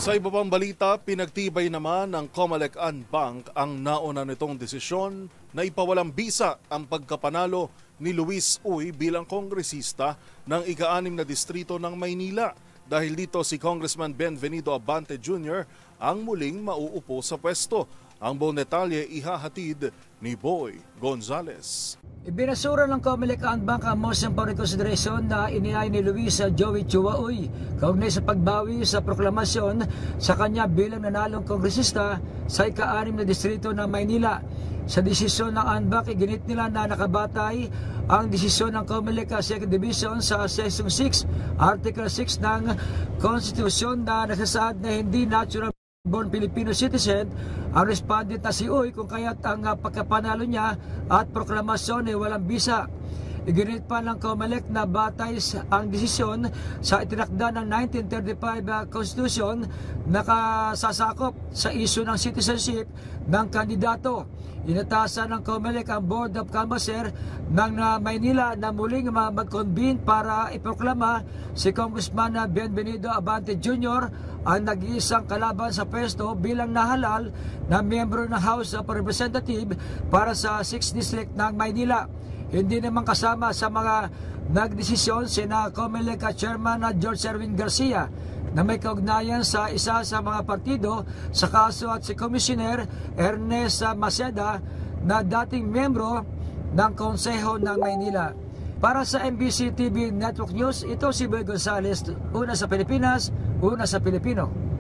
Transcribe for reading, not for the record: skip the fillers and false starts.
Sa iba pang balita, pinagtibay naman ng Comelec-An Bank ang nauna nitong desisyon na ipawalang bisa ang pagkapanalo ni Luis Uy bilang kongresista ng ika-6 na distrito ng Maynila. Dahil dito si Congressman Benvenido Abante Jr. ang muling mauupo sa pwesto. Ang buong detalye ihahatid ni Boy Gonzales. Ibinasura ng Comelec-An Bank ang motion for reconsideration na inihay ni Luis Joey Chua Uy kaugnay sa pagbawi sa proklamasyon sa kanya bilang nanalong kongresista sa ika-6 na distrito ng Maynila. Sa desisyon ng ANBAC, iginit nila na nakabatay ang desisyon ng Comelec 2nd Division sa Section 6, Article 6 ng Konstitusyon na nagsasaad na hindi natural born Filipino citizen ang respondent na si Uy kung kaya't ang pagkapanalo niya at proklamasyon ay walang bisa. Iginit pa ng Comelec na batay ang desisyon sa itinakda ng 1935 Constitution nakasasakop sa isyu ng citizenship ng kandidato. Inatasan ng Comelec ang Board of Canvassers ng Maynila na muling mag-convene para iproklama si Congressman Benvenido Abante Jr. ang nag-iisang kalaban sa pwesto bilang nahalal na miyembro ng House of Representatives para sa 6th District ng Maynila. Hindi naman kasama sa mga nagdesisyon sina Comelec Chairman George Erwin Garcia na may kaugnayan sa isa sa mga partido sa kaso at si Commissioner Ernest Maceda na dating miyembro ng Konseho ng Maynila. Para sa MBC TV Network News, ito si Boy Gonzales, una sa Pilipinas, una sa Pilipino.